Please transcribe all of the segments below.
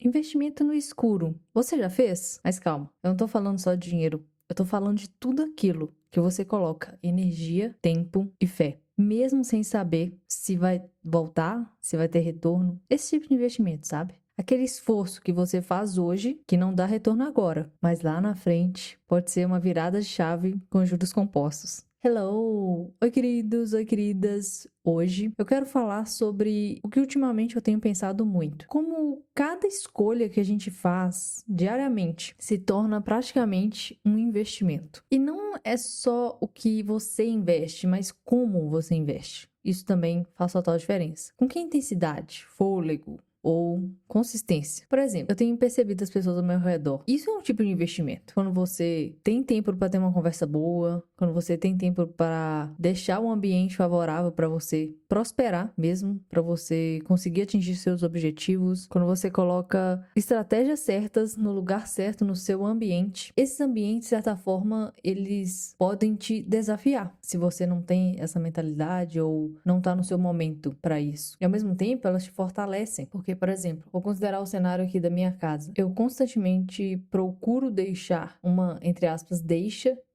investimento no escuro. Você já fez? Mas calma, eu não tô falando só de dinheiro. Eu tô falando de tudo aquilo que você coloca energia, tempo e fé. Mesmo sem saber se vai voltar, se vai ter retorno. Esse tipo de investimento, sabe? Aquele esforço que você faz hoje, que não dá retorno agora, mas lá na frente pode ser uma virada de chave com juros compostos. Hello! Oi, queridos, oi, queridas! Hoje eu quero falar sobre o que ultimamente eu tenho pensado muito. Como cada escolha que a gente faz diariamente se torna praticamente um investimento. E não é só o que você investe, mas como você investe. Isso também faz total diferença. Com que intensidade, fôlego, ou consistência. Por exemplo, eu tenho percebido as pessoas ao meu redor. Isso é um tipo de investimento. Quando você tem tempo para ter uma conversa boa, quando você tem tempo para deixar um ambiente favorável para você prosperar mesmo, para você conseguir atingir seus objetivos, quando você coloca estratégias certas no lugar certo no seu ambiente. Esses ambientes, de certa forma, eles podem te desafiar se você não tem essa mentalidade ou não tá no seu momento para isso. E ao mesmo tempo, elas te fortalecem, porque, por exemplo, vou considerar o cenário aqui da minha casa. Eu constantemente procuro deixar uma, entre aspas,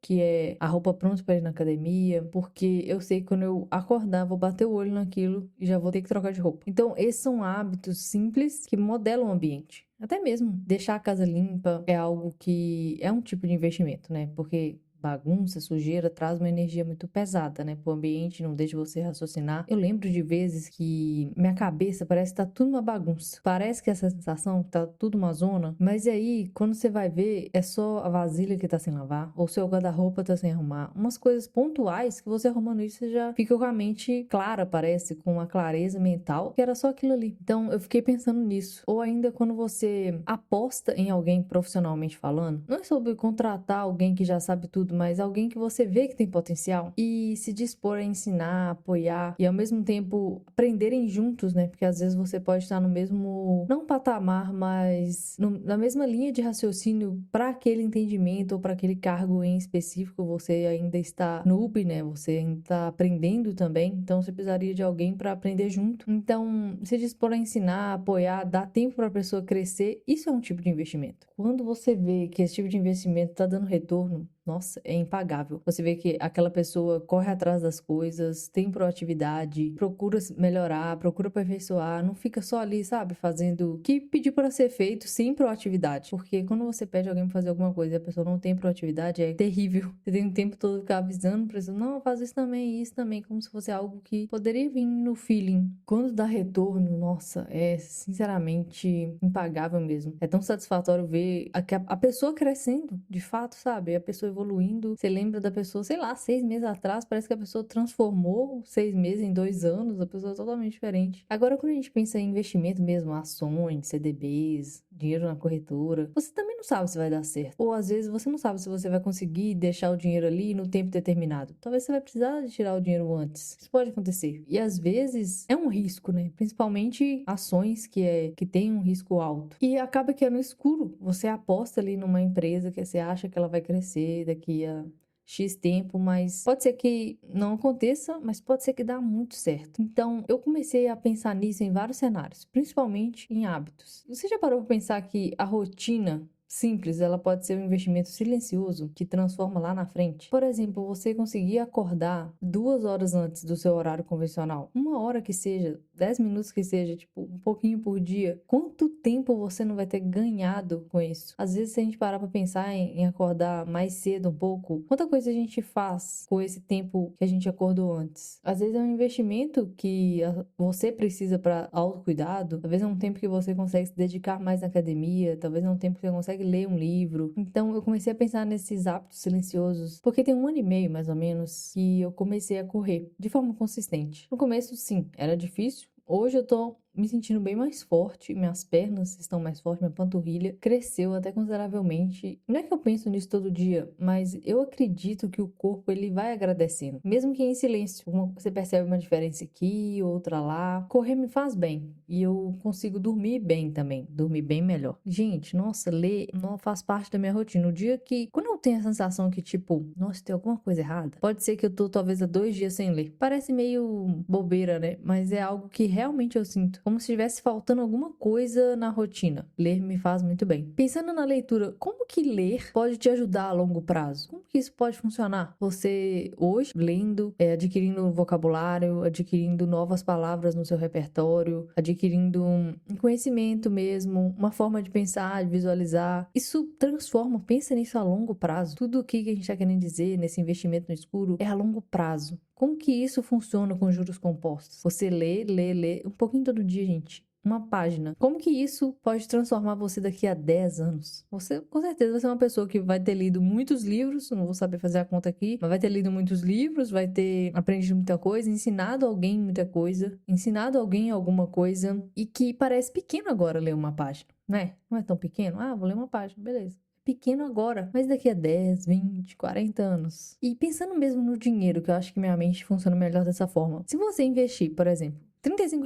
que é a roupa pronta para ir na academia, porque eu sei que quando eu acordar, vou bater o olho naquilo e já vou ter que trocar de roupa. Então, esses são hábitos simples que modelam o ambiente. Até mesmo deixar a casa limpa é algo que é um tipo de investimento, né? Porque bagunça, sujeira, traz uma energia muito pesada, né, pro ambiente, não deixa você raciocinar. Eu lembro de vezes que minha cabeça parece que tá tudo uma bagunça. Parece que essa sensação que tá tudo uma zona, mas e aí, quando você vai ver, é só a vasilha que tá sem lavar, ou seu guarda-roupa tá sem arrumar. Umas coisas pontuais que você arrumando isso, você já fica com a mente clara, parece, com uma clareza mental, que era só aquilo ali. Então, eu fiquei pensando nisso. Ou ainda quando você aposta em alguém profissionalmente falando, não é sobre contratar alguém que já sabe tudo, mas alguém que você vê que tem potencial e se dispor a ensinar, apoiar e ao mesmo tempo aprenderem juntos, né? Porque às vezes você pode estar no mesmo, não patamar, mas na mesma linha de raciocínio para aquele entendimento ou para aquele cargo em específico, você ainda está noob, né? Você ainda está aprendendo também, então você precisaria de alguém para aprender junto. Então, se dispor a ensinar, apoiar, dar tempo para a pessoa crescer, isso é um tipo de investimento. Quando você vê que esse tipo de investimento está dando retorno, nossa, é impagável. Você vê que aquela pessoa corre atrás das coisas, tem proatividade, procura melhorar, procura aperfeiçoar, não fica só ali, sabe, fazendo o que pediu para ser feito sem proatividade. Porque quando você pede alguém para fazer alguma coisa e a pessoa não tem proatividade, é terrível. Você tem o tempo todo ficar avisando pra pessoa, não, faz isso também, como se fosse algo que poderia vir no feeling. Quando dá retorno, nossa, é sinceramente impagável mesmo. É tão satisfatório ver a pessoa crescendo, de fato, sabe? A pessoa evoluindo. Você lembra da pessoa, sei lá, 6 meses atrás, parece que a pessoa transformou 6 meses em 2 anos, a pessoa é totalmente diferente. Agora, quando a gente pensa em investimento mesmo, ações, CDBs, dinheiro na corretora, você também não sabe se vai dar certo. Ou às vezes você não sabe se você vai conseguir deixar o dinheiro ali no tempo determinado. Talvez você vai precisar de tirar o dinheiro antes. Isso pode acontecer. E às vezes é um risco, né? Principalmente ações que tem um risco alto. E acaba que é no escuro. Você aposta ali numa empresa que você acha que ela vai crescer daqui a X tempo, mas pode ser que não aconteça, mas pode ser que dá muito certo. Então, eu comecei a pensar nisso em vários cenários, principalmente em hábitos. Você já parou para pensar que a rotina simples, ela pode ser um investimento silencioso que transforma lá na frente? Por exemplo, você conseguir acordar 2 horas antes do seu horário convencional, 1 hora que seja, 10 minutos que seja, tipo, um pouquinho por dia. Quanto tempo você não vai ter ganhado com isso? Às vezes, se a gente parar pra pensar em acordar mais cedo um pouco, quanta coisa a gente faz com esse tempo que a gente acordou antes? Às vezes é um investimento que você precisa para autocuidado, talvez é um tempo que você consegue se dedicar mais na academia, talvez é um tempo que você consegue ler um livro. Então eu comecei a pensar nesses hábitos silenciosos, porque tem 1 ano e meio mais ou menos que eu comecei a correr de forma consistente. No começo, sim, era difícil. Hoje eu tô me sentindo bem mais forte, minhas pernas estão mais fortes, minha panturrilha cresceu até consideravelmente. Não é que eu penso nisso todo dia, mas eu acredito que o corpo ele vai agradecendo, mesmo que em silêncio. Você percebe uma diferença aqui, outra lá. Correr me faz bem e eu consigo dormir bem também, dormir bem melhor. Gente, nossa, ler não faz parte da minha rotina. O dia que, quando eu tenho a sensação que, tipo, nossa, tem alguma coisa errada. Pode ser que eu tô, talvez, há 2 dias sem ler. Parece meio bobeira, né? Mas é algo que realmente eu sinto. Como se estivesse faltando alguma coisa na rotina. Ler me faz muito bem. Pensando na leitura, como que ler pode te ajudar a longo prazo? Como que isso pode funcionar? Você, hoje, lendo, adquirindo vocabulário, adquirindo novas palavras no seu repertório, adquirindo um conhecimento mesmo, uma forma de pensar, de visualizar. Isso transforma, pensa nisso a longo prazo. Tudo o que a gente está querendo dizer nesse investimento no escuro é a longo prazo. Como que isso funciona com juros compostos? Você lê um pouquinho todo dia, gente. Uma página. Como que isso pode transformar você daqui a 10 anos? Você, com certeza, vai ser uma pessoa que vai ter lido muitos livros, não vou saber fazer a conta aqui, mas vai ter lido muitos livros, vai ter aprendido muita coisa, ensinado alguém muita coisa, ensinado alguém alguma coisa, e que parece pequeno agora ler uma página, né? Não é tão pequeno? Ah, vou ler uma página, beleza. Pequeno agora, mas daqui a 10, 20, 40 anos. E pensando mesmo no dinheiro, que eu acho que minha mente funciona melhor dessa forma. Se você investir, por exemplo, R$ 35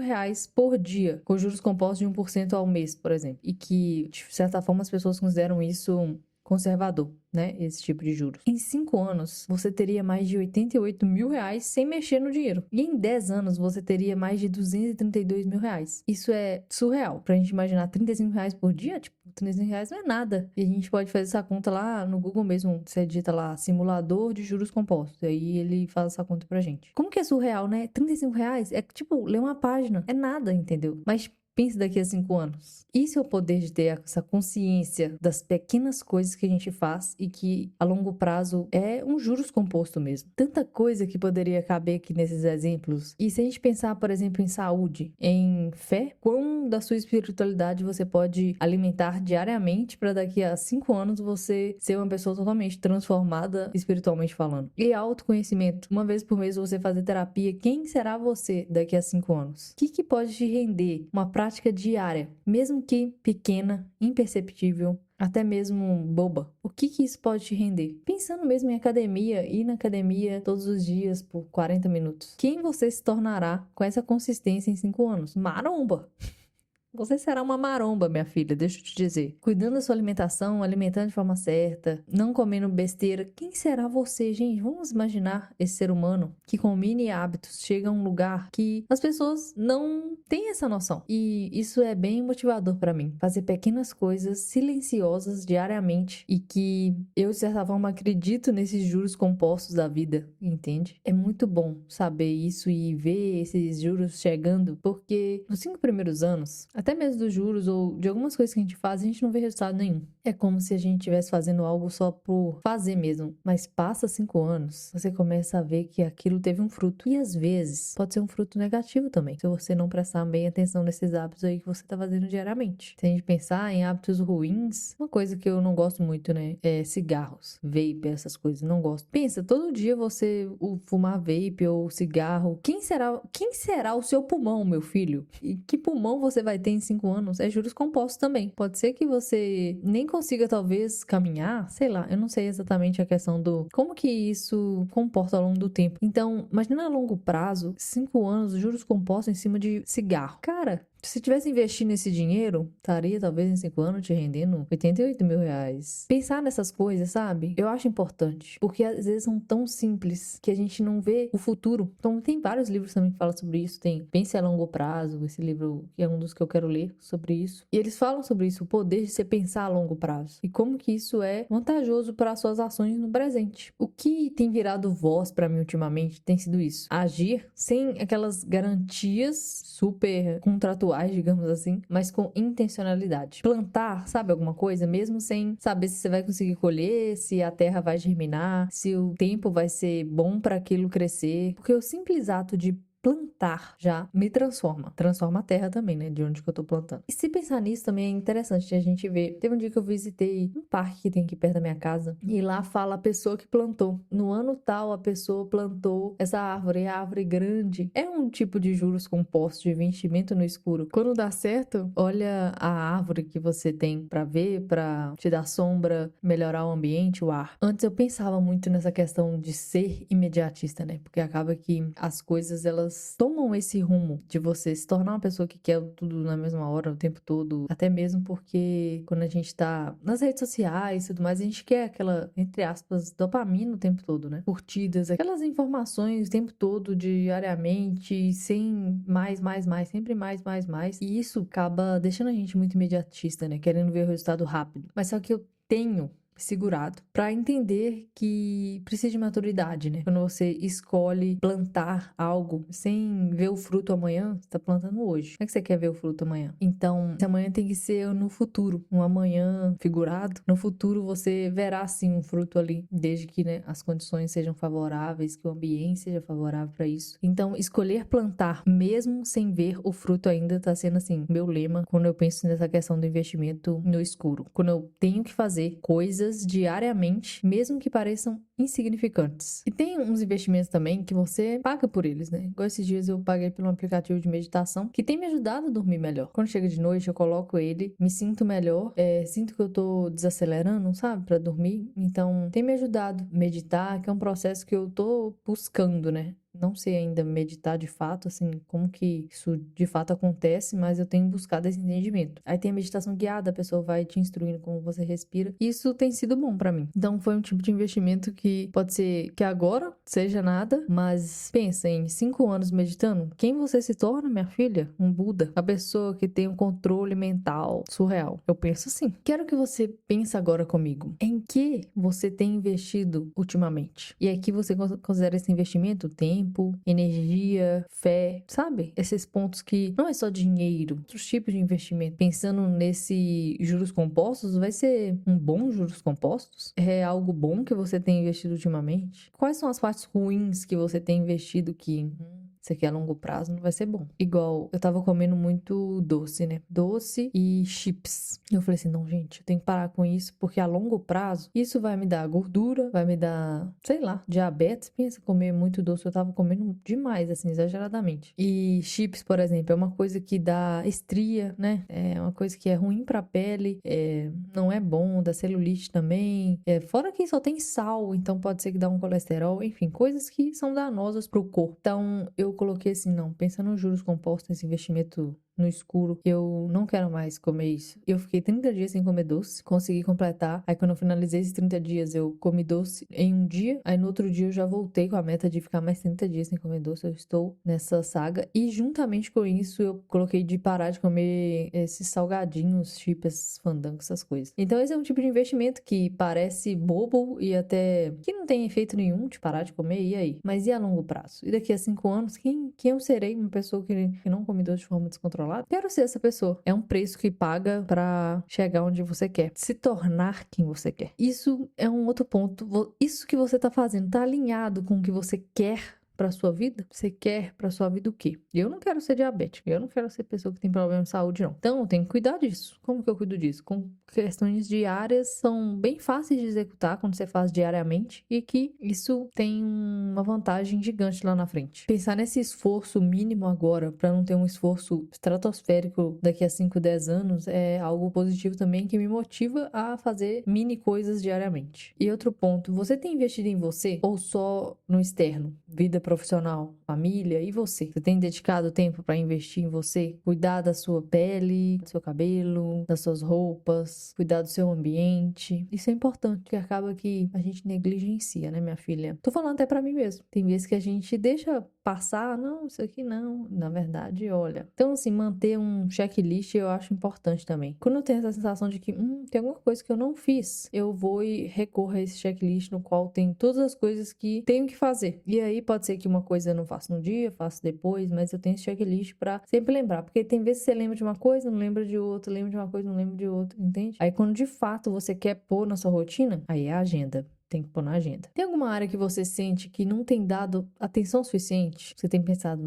por dia, com juros compostos de 1% ao mês, por exemplo, e que, de certa forma, as pessoas consideram isso conservador, né? Esse tipo de juros. Em 5 anos, você teria mais de R$ 88 mil sem mexer no dinheiro. E em 10 anos, você teria mais de R$ 232 mil. Isso é surreal. Pra gente imaginar R$ 35 por dia, tipo, R$ 35 não é nada. E a gente pode fazer essa conta lá no Google mesmo. Você digita lá, simulador de juros compostos. E aí ele faz essa conta pra gente. Como que é surreal, né? R$ 35 é tipo, ler uma página. É nada, entendeu? Mas pense daqui a 5 anos. Isso é o poder de ter essa consciência das pequenas coisas que a gente faz e que a longo prazo é um juros composto mesmo. Tanta coisa que poderia caber aqui nesses exemplos. E se a gente pensar, por exemplo, em saúde, em fé, quão da sua espiritualidade você pode alimentar diariamente para daqui a 5 anos você ser uma pessoa totalmente transformada espiritualmente falando. E autoconhecimento. Uma vez por mês você fazer terapia. Quem será você daqui a 5 anos? O que pode te render uma prática diária, mesmo que pequena, imperceptível, até mesmo boba? O que isso pode te render? Pensando mesmo em academia, ir na academia todos os dias por 40 minutos. Quem você se tornará com essa consistência em 5 anos? Maromba! Você será uma maromba, minha filha, deixa eu te dizer. Cuidando da sua alimentação, alimentando de forma certa, não comendo besteira. Quem será você, gente? Vamos imaginar esse ser humano que com mini hábitos chega a um lugar que as pessoas não têm essa noção. E isso é bem motivador pra mim. Fazer pequenas coisas silenciosas diariamente e que eu, de certa forma, acredito nesses juros compostos da vida, entende? É muito bom saber isso e ver esses juros chegando, porque nos 5 primeiros anos, até mesmo dos juros ou de algumas coisas que a gente faz, a gente não vê resultado nenhum. É como se a gente estivesse fazendo algo só por fazer mesmo. Mas passa 5 anos, você começa a ver que aquilo teve um fruto. E às vezes pode ser um fruto negativo também, se você não prestar bem atenção nesses hábitos aí que você tá fazendo diariamente. Se a gente pensar em hábitos ruins, uma coisa que eu não gosto muito, né, é cigarros, vape, essas coisas, não gosto. Pensa, todo dia você fumar vape ou cigarro, quem será o seu pulmão, meu filho? E que pulmão você vai ter em 5 anos? É juros compostos também. Pode ser que você nem consiga, talvez, caminhar, sei lá, eu não sei exatamente a questão do como que isso comporta ao longo do tempo. Então, imagina a longo prazo, 5 anos, juros compostos em cima de cigarro. Cara, se tivesse investido nesse dinheiro, estaria talvez em 5 anos te rendendo R$ 88 mil. Pensar nessas coisas, sabe? Eu acho importante, porque às vezes são tão simples que a gente não vê o futuro. Então tem vários livros também que falam sobre isso. Tem Pense a Longo Prazo, esse livro que é um dos que eu quero ler sobre isso. E eles falam sobre isso, o poder de você pensar a longo prazo. E como que isso é vantajoso para as suas ações no presente. O que tem virado voz para mim ultimamente tem sido isso. Agir sem aquelas garantias super contratuais, digamos assim, mas com intencionalidade. Plantar, sabe, alguma coisa, mesmo sem saber se você vai conseguir colher, se a terra vai germinar, se o tempo vai ser bom para aquilo crescer. Porque o simples ato de plantar já me transforma a terra também, né, de onde que eu tô plantando. E se pensar nisso também é interessante a gente ver. Teve um dia que eu visitei um parque que tem aqui perto da minha casa e lá fala a pessoa que plantou. No ano tal, a pessoa plantou essa árvore, é árvore grande. É um tipo de juros compostos, de investimento no escuro. Quando dá certo, olha a árvore que você tem pra ver, pra te dar sombra, melhorar o ambiente, o ar. Antes eu pensava muito nessa questão de ser imediatista, né, porque acaba que as coisas, elas elas tomam esse rumo de você se tornar uma pessoa que quer tudo na mesma hora, o tempo todo. Até mesmo porque quando a gente tá nas redes sociais e tudo mais, a gente quer aquela, entre aspas, dopamina o tempo todo, né? Curtidas, aquelas informações o tempo todo, diariamente, sem mais, sempre mais. E isso acaba deixando a gente muito imediatista, né? Querendo ver o resultado rápido. Mas só que eu tenho segurado para entender que precisa de maturidade, né? Quando você escolhe plantar algo sem ver o fruto amanhã, você tá plantando hoje. Como é que você quer ver o fruto amanhã? Então, esse amanhã tem que ser no futuro, um amanhã figurado. No futuro você verá sim um fruto ali, desde que, né, as condições sejam favoráveis, que o ambiente seja favorável para isso. Então, escolher plantar mesmo sem ver o fruto ainda tá sendo assim meu lema quando eu penso nessa questão do investimento no escuro. Quando eu tenho que fazer coisas diariamente, mesmo que pareçam insignificantes. E tem uns investimentos também que você paga por eles, né? Igual esses dias eu paguei por um aplicativo de meditação que tem me ajudado a dormir melhor. Quando chega de noite, eu coloco ele, me sinto melhor, sinto que eu tô desacelerando, sabe? Pra dormir. Então, tem me ajudado a meditar, que é um processo que eu tô buscando, né? Não sei ainda meditar de fato, assim, como que isso de fato acontece, mas eu tenho buscado esse entendimento. Aí tem a meditação guiada, a pessoa vai te instruindo como você respira. Isso tem sido bom pra mim. Então foi um tipo de investimento que pode ser que agora seja nada, mas pensa em 5 anos meditando, quem você se torna, minha filha? Um Buda. A pessoa que tem um controle mental surreal. Eu penso assim. Quero que você pense agora comigo. Em que você tem investido ultimamente? E aqui você considera esse investimento tempo, energia, fé, sabe? Esses pontos que não é só dinheiro, outros tipos de investimento. Pensando nesse juros compostos, vai ser um bom juros compostos? É algo bom que você tem investido ultimamente? Quais são as partes ruins que você tem investido que isso aqui a longo prazo não vai ser bom? Igual, eu tava comendo muito doce, né? Doce e chips. Eu falei assim, não, gente, eu tenho que parar com isso, porque a longo prazo, isso vai me dar gordura, vai me dar, sei lá, diabetes. Pensa, comer muito doce, eu tava comendo demais, assim, exageradamente. E chips, por exemplo, é uma coisa que dá estria, né? É uma coisa que é ruim pra pele, não é bom, dá celulite também. Fora que só tem sal, então pode ser que dá um colesterol, enfim, coisas que são danosas pro corpo. Então, eu coloquei assim, não, pensando nos juros compostos, nesse investimento no escuro, eu não quero mais comer isso. Eu fiquei 30 dias sem comer doce, consegui completar. Aí quando eu finalizei esses 30 dias, eu comi doce em um dia. Aí no outro dia eu já voltei com a meta de ficar mais 30 dias sem comer doce. Eu estou nessa saga. E juntamente com isso, eu coloquei de parar de comer esses salgadinhos, chips, fandangos, essas coisas. Então esse é um tipo de investimento que parece bobo e até que não tem efeito nenhum de parar de comer, e aí? Mas e a longo prazo? E daqui a 5 anos, quem eu serei? Uma pessoa que não come doce de forma descontrolada? Quero ser essa pessoa. É um preço que paga pra chegar onde você quer. Se tornar quem você quer. Isso é um outro ponto. Isso que você tá fazendo tá alinhado com o que você quer pra sua vida? Você quer pra sua vida o quê? Eu não quero ser diabético. Eu não quero ser pessoa que tem problema de saúde, não. Então, eu tenho que cuidar disso. Como que eu cuido disso? Com questões diárias, são bem fáceis de executar quando você faz diariamente e que isso tem uma vantagem gigante lá na frente. Pensar nesse esforço mínimo agora para não ter um esforço estratosférico daqui a 5, 10 anos é algo positivo também que me motiva a fazer mini coisas diariamente. E outro ponto, você tem investido em você ou só no externo? Vida profissional, família e você? Você tem dedicado tempo para investir em você? Cuidar da sua pele, do seu cabelo, das suas roupas, cuidar do seu ambiente. Isso é importante, porque acaba que a gente negligencia, né, minha filha? Tô falando até pra mim mesmo. Tem vezes que a gente deixa passar, não, isso aqui não. Na verdade, olha. Então, assim, manter um checklist eu acho importante também. Quando eu tenho essa sensação de que, tem alguma coisa que eu não fiz, eu vou e recorro a esse checklist no qual tem todas as coisas que tenho que fazer. E aí pode ser que uma coisa eu não faço no dia, faço depois, mas eu tenho esse checklist pra sempre lembrar. Porque tem vezes que você lembra de uma coisa, não lembra de outra, lembra de uma coisa, não lembra de outra, entende? Aí quando de fato você quer pôr na sua rotina, aí é a agenda. Tem que pôr na agenda. Tem alguma área que você sente que não tem dado atenção suficiente? Você tem pensado,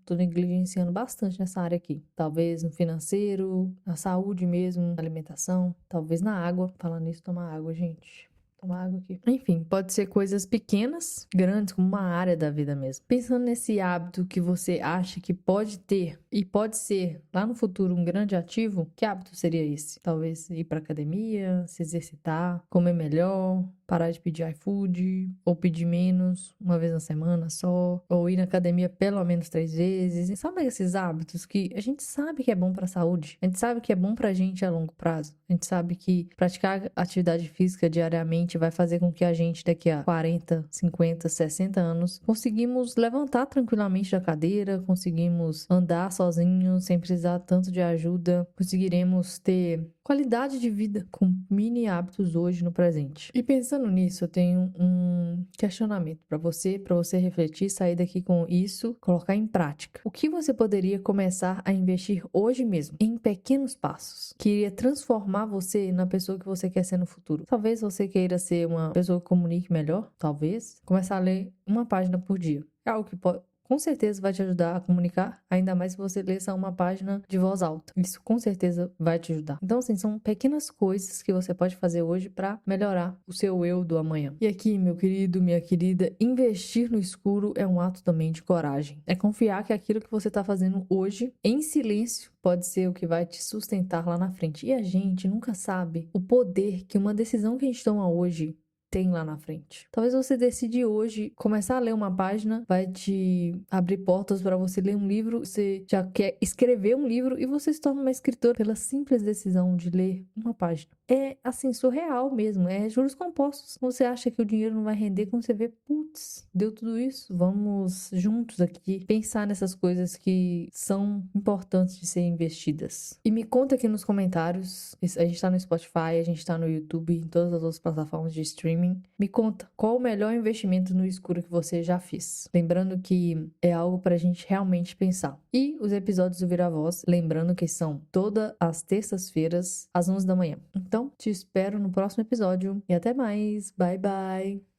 tô negligenciando bastante nessa área aqui. Talvez no financeiro, na saúde mesmo, na alimentação, talvez na água. Falando nisso, tomar água, gente. Tomar água aqui. Enfim, pode ser coisas pequenas, grandes, como uma área da vida mesmo. Pensando nesse hábito que você acha que pode ter e pode ser lá no futuro um grande ativo, que hábito seria esse? Talvez ir pra academia, se exercitar, comer melhor, parar de pedir iFood, ou pedir menos, uma vez na semana só, ou ir na academia pelo menos 3 vezes. E sabe esses hábitos que a gente sabe que é bom pra saúde? A gente sabe que é bom pra gente a longo prazo. A gente sabe que praticar atividade física diariamente vai fazer com que a gente, daqui a 40, 50, 60 anos, conseguimos levantar tranquilamente da cadeira, conseguimos andar sozinhos, sem precisar tanto de ajuda, conseguiremos ter qualidade de vida com mini hábitos hoje no presente. E pensando nisso, eu tenho um questionamento para você refletir, sair daqui com isso, colocar em prática. O que você poderia começar a investir hoje mesmo, em pequenos passos, que iria transformar você na pessoa que você quer ser no futuro? Talvez você queira ser uma pessoa que comunique melhor, talvez. Começar a ler uma página por dia. É algo que com certeza vai te ajudar a comunicar, ainda mais se você ler só uma página de voz alta. Isso com certeza vai te ajudar. Então, assim, são pequenas coisas que você pode fazer hoje para melhorar o seu eu do amanhã. E aqui, meu querido, minha querida, investir no escuro é um ato também de coragem. É confiar que aquilo que você está fazendo hoje, em silêncio, pode ser o que vai te sustentar lá na frente. E a gente nunca sabe o poder que uma decisão que a gente toma hoje tem lá na frente. Talvez você decide hoje começar a ler uma página, vai te abrir portas para você ler um livro, você já quer escrever um livro e você se torna uma escritora pela simples decisão de ler uma página. É assim, surreal mesmo, é juros compostos. Você acha que o dinheiro não vai render quando você vê, putz, deu tudo isso. Vamos juntos aqui pensar nessas coisas que são importantes de serem investidas. E me conta aqui nos comentários, a gente tá no Spotify, a gente tá no YouTube, em todas as outras plataformas de streaming. Me conta, qual o melhor investimento no escuro que você já fez? Lembrando que é algo pra gente realmente pensar. E os episódios do Vira-Voz, lembrando que são todas as terças-feiras, às 11 da manhã. Então, te espero no próximo episódio e até mais. Bye, bye!